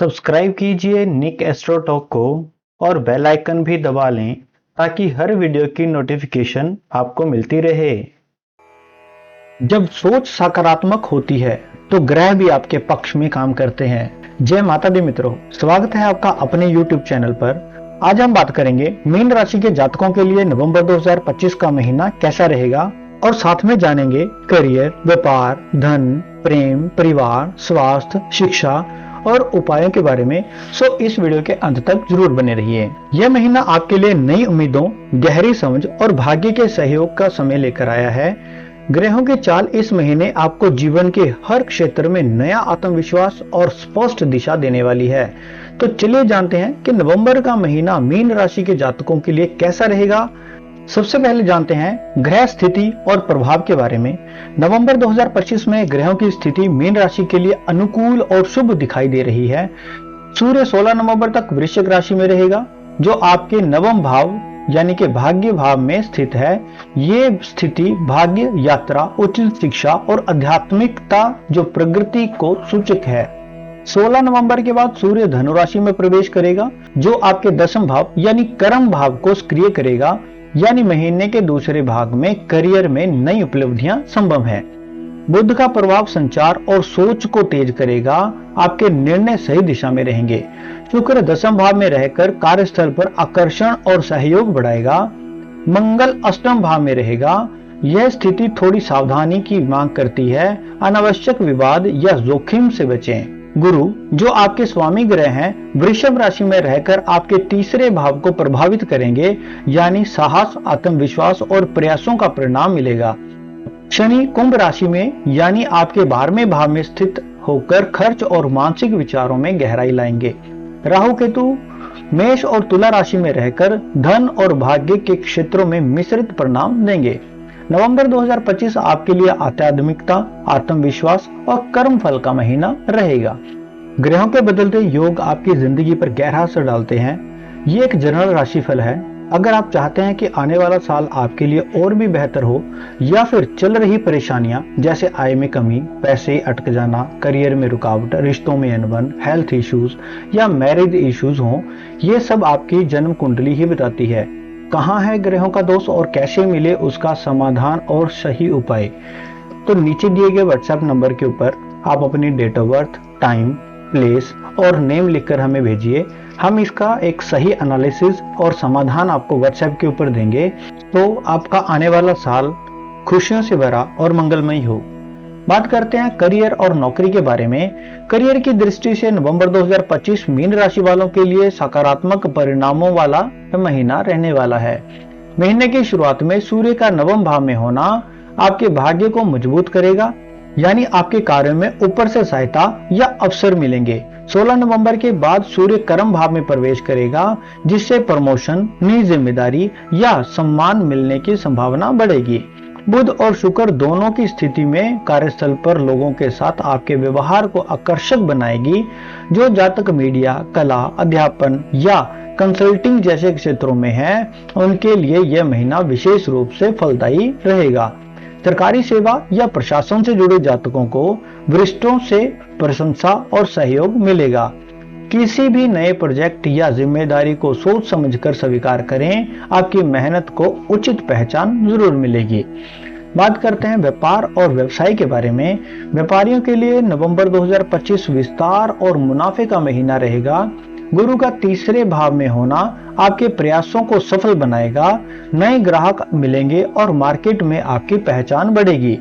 Subscribe कीजिए निक astro talk को और बेल आइकन भी दबा लें ताकि हर वीडियो की नोटिफिकेशन आपको मिलती रहे। जब सोच सकारात्मक होती है तो ग्रह भी आपके पक्ष में काम करते हैं। जय माता दी मित्रों, स्वागत है आपका अपने YouTube चैनल पर। आज हम बात करेंगे मीन राशि के जातकों के लिए नवंबर 2025 का महीना कैसा रहेगा और साथ में जानेंगे करियर, व्यापार, धन, प्रेम, परिवार, स्वास्थ्य, शिक्षा और उपायों के बारे में। सो इस वीडियो के अंत तक जरूर बने रहिए। यह महीना आपके लिए नई उम्मीदों, गहरी समझ और भाग्य के सहयोग का समय लेकर आया है। ग्रहों की चाल इस महीने आपको जीवन के हर क्षेत्र में नया आत्मविश्वास और स्पष्ट दिशा देने वाली है। तो चलिए जानते हैं कि नवंबर का महीना मीन राशि के जातकों के लिए कैसा रहेगा। सबसे पहले जानते हैं ग्रह स्थिति और प्रभाव के बारे में। नवंबर 2025 में ग्रहों की स्थिति मीन राशि के लिए अनुकूल और शुभ दिखाई दे रही है। सूर्य 16 नवंबर तक वृश्चिक राशि में रहेगा, जो आपके नवम भाव यानी कि भाग्य भाव में स्थित है। ये स्थिति भाग्य, यात्रा, उच्च शिक्षा और आध्यात्मिकता जो प्रगति को सूचक है। 16 नवंबर के बाद सूर्य धनु राशि में प्रवेश करेगा, जो आपके दसम भाव यानी कर्म भाव को सक्रिय करेगा। यानी महीने के दूसरे भाग में करियर में नई उपलब्धियां संभव है। बुध का प्रभाव संचार और सोच को तेज करेगा, आपके निर्णय सही दिशा में रहेंगे। शुक्र दसम भाव में रहकर कार्यस्थल पर आकर्षण और सहयोग बढ़ाएगा। मंगल अष्टम भाव में रहेगा, यह स्थिति थोड़ी सावधानी की मांग करती है। अनावश्यक विवाद या जोखिम से बचें। गुरु, जो आपके स्वामी ग्रह हैं, वृषभ राशि में रहकर आपके तीसरे भाव को प्रभावित करेंगे, यानी साहस, आत्मविश्वास और प्रयासों का परिणाम मिलेगा। शनि कुंभ राशि में यानी आपके 12वें भाव में स्थित होकर खर्च और मानसिक विचारों में गहराई लाएंगे। राहु केतु मेष और तुला राशि में रहकर धन और भाग्य के क्षेत्रों में मिश्रित परिणाम देंगे। नवंबर 2025 आपके लिए आध्यात्मिकता, आत्मविश्वास और कर्म फल का महीना रहेगा। ग्रहों के बदलते योग आपकी जिंदगी पर गहरा असर डालते हैं। ये एक जनरल राशिफल है। अगर आप चाहते हैं कि आने वाला साल आपके लिए और भी बेहतर हो, या फिर चल रही परेशानियां जैसे आय में कमी, पैसे अटक जाना, करियर में रुकावट, रिश्तों में अनबन, हेल्थ इश्यूज या मैरिज इश्यूज हो, ये सब आपकी जन्म कुंडली ही बताती है। कहाँ है ग्रहों का दोष और कैसे मिले उसका समाधान और सही उपाय, तो नीचे दिए गए व्हाट्सएप नंबर के ऊपर आप अपनी date of birth, time, place और नेम लिखकर हमें भेजिए। हम इसका एक सही एनालिसिस और समाधान आपको व्हाट्सएप के ऊपर देंगे, तो आपका आने वाला साल खुशियों से भरा और मंगलमय हो। बात करते हैं करियर और नौकरी के बारे में। करियर की दृष्टि से नवंबर 2025 मीन राशि वालों के लिए सकारात्मक परिणामों वाला महीना रहने वाला है। महीने की शुरुआत में सूर्य का नवम भाव में होना आपके भाग्य को मजबूत करेगा, यानी आपके कार्यों में ऊपर से सहायता या अवसर मिलेंगे। 16 नवंबर के बाद सूर्य कर्म भाव में प्रवेश करेगा, जिससे प्रमोशन, नई जिम्मेदारी या सम्मान मिलने की संभावना बढ़ेगी। बुध और शुक्र दोनों की स्थिति में कार्यस्थल पर लोगों के साथ आपके व्यवहार को आकर्षक बनाएगी। जो जातक मीडिया, कला, अध्यापन या कंसल्टिंग जैसे क्षेत्रों में हैं, उनके लिए यह महीना विशेष रूप से फलदायी रहेगा। सरकारी सेवा या प्रशासन से जुड़े जातकों को वरिष्ठों से प्रशंसा और सहयोग मिलेगा। किसी भी नए प्रोजेक्ट या जिम्मेदारी को सोच समझकर स्वीकार करें, आपकी मेहनत को उचित पहचान जरूर मिलेगी। बात करते हैं व्यापार और व्यवसाय के बारे में। व्यापारियों के लिए नवंबर 2025 विस्तार और मुनाफे का महीना रहेगा। गुरु का तीसरे भाव में होना आपके प्रयासों को सफल बनाएगा। नए ग्राहक मिलेंगे और मार्केट में आपकी पहचान बढ़ेगी।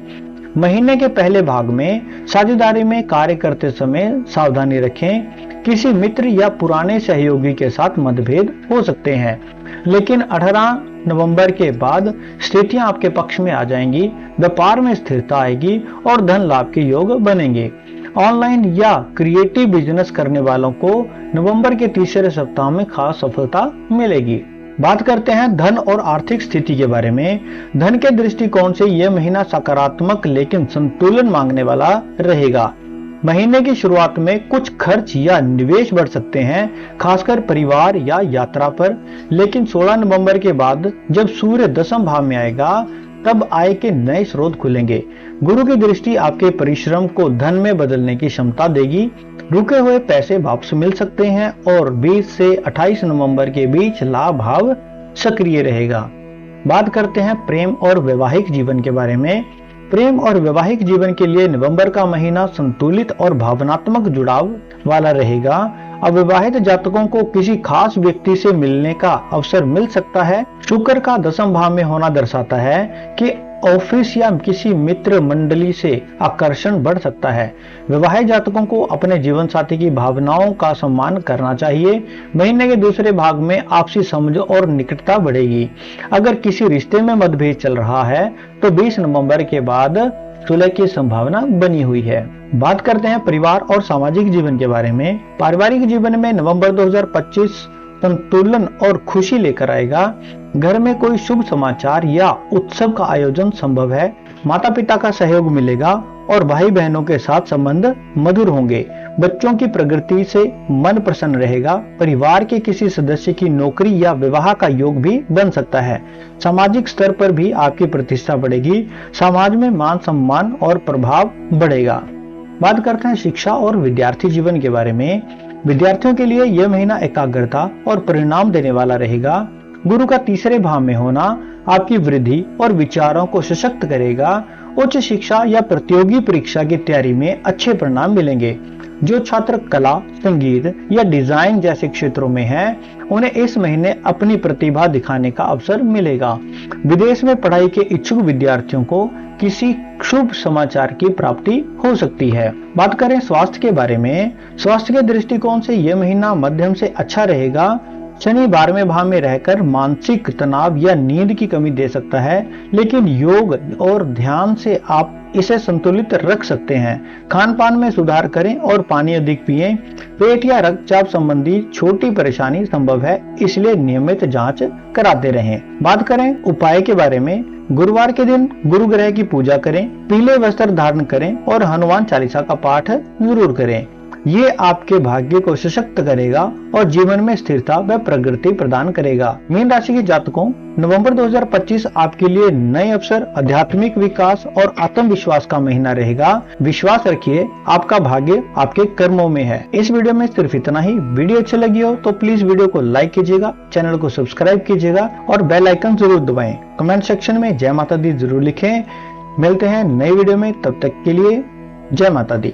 महीने के पहले भाग में साझेदारी में कार्य करते समय सावधानी रखें। किसी मित्र या पुराने सहयोगी के साथ मतभेद हो सकते हैं, लेकिन 18 नवंबर के बाद स्थितियां आपके पक्ष में आ जाएंगी। व्यापार में स्थिरता आएगी और धन लाभ के योग बनेंगे। ऑनलाइन या क्रिएटिव बिजनेस करने वालों को नवंबर के तीसरे सप्ताह में खास सफलता मिलेगी। बात करते हैं धन और आर्थिक स्थिति के बारे में। धन के दृष्टिकोण से यह महीना सकारात्मक लेकिन संतुलन मांगने वाला रहेगा। महीने की शुरुआत में कुछ खर्च या निवेश बढ़ सकते हैं, खासकर परिवार या यात्रा पर, लेकिन 16 नवंबर के बाद जब सूर्य दसम भाव में आएगा, तब आय के नए स्रोत खुलेंगे। गुरु की दृष्टि आपके परिश्रम को धन में बदलने की क्षमता देगी। रुके हुए पैसे वापस मिल सकते हैं और 20 से 28 नवंबर के बीच लाभ भाव सक्रिय रहेगा। बात करते हैं प्रेम और वैवाहिक जीवन के बारे में। प्रेम और वैवाहिक जीवन के लिए नवंबर का महीना संतुलित और भावनात्मक जुड़ाव वाला रहेगा। अविवाहित जातकों को किसी खास व्यक्ति से मिलने का अवसर मिल सकता है। शुक्र का 10वें भाव में होना दर्शाता है कि ऑफिस या किसी मित्र मंडली से आकर्षण बढ़ सकता है। विवाहित जातकों को अपने जीवन साथी की भावनाओं का सम्मान करना चाहिए। महीने के दूसरे भाग में आपसी समझ और निकटता बढ़ेगी। अगर किसी रिश्ते में मतभेद चल रहा है तो 20 नवंबर के बाद सुलह की संभावना बनी हुई है। बात करते हैं परिवार और सामाजिक जीवन के बारे में। पारिवारिक जीवन में नवंबर 2025 संतुलन और खुशी लेकर आएगा। घर में कोई शुभ समाचार या उत्सव का आयोजन संभव है। माता पिता का सहयोग मिलेगा और भाई बहनों के साथ संबंध मधुर होंगे। बच्चों की प्रगति से मन प्रसन्न रहेगा। परिवार के किसी सदस्य की नौकरी या विवाह का योग भी बन सकता है। सामाजिक स्तर पर भी आपकी प्रतिष्ठा बढ़ेगी। समाज में मान सम्मान और प्रभाव बढ़ेगा। बात करते हैं शिक्षा और विद्यार्थी जीवन के बारे में। विद्यार्थियों के लिए यह महीना एकाग्रता और परिणाम देने वाला रहेगा। गुरु का तीसरे भाव में होना आपकी वृद्धि और विचारों को सशक्त करेगा। उच्च शिक्षा या प्रतियोगी परीक्षा की तैयारी में अच्छे परिणाम मिलेंगे। जो छात्र कला, संगीत या डिजाइन जैसे क्षेत्रों में हैं, उन्हें इस महीने अपनी प्रतिभा दिखाने का अवसर मिलेगा। विदेश में पढ़ाई के इच्छुक विद्यार्थियों को किसी शुभ समाचार की प्राप्ति हो सकती है। बात करें स्वास्थ्य के बारे में। स्वास्थ्य के दृष्टिकोण से यह महीना मध्यम से अच्छा रहेगा। शनि 12वें भाव में रहकर मानसिक तनाव या नींद की कमी दे सकता है, लेकिन योग और ध्यान से आप इसे संतुलित रख सकते हैं। खान पान में सुधार करें और पानी अधिक पिएं। पेट या रक्तचाप संबंधी छोटी परेशानी संभव है, इसलिए नियमित जांच कराते रहें। बात करें उपाय के बारे में। गुरुवार के दिन गुरु ग्रह की पूजा करें, पीले वस्त्र धारण करें और हनुमान चालीसा का पाठ जरूर करें। ये आपके भाग्य को सशक्त करेगा और जीवन में स्थिरता व प्रगति प्रदान करेगा। मीन राशि के जातकों, नवंबर 2025 आपके लिए नए अवसर, आध्यात्मिक विकास और आत्मविश्वास का महीना रहेगा। विश्वास रखिए, आपका भाग्य आपके कर्मों में है। इस वीडियो में सिर्फ इतना ही। वीडियो अच्छी लगी हो तो प्लीज वीडियो को लाइक कीजिएगा, चैनल को सब्सक्राइब कीजिएगा और बेल आइकन जरूर दबाएं। कमेंट सेक्शन में जय माता दी जरूर लिखें। मिलते हैं नई वीडियो में, तब तक के लिए जय माता दी।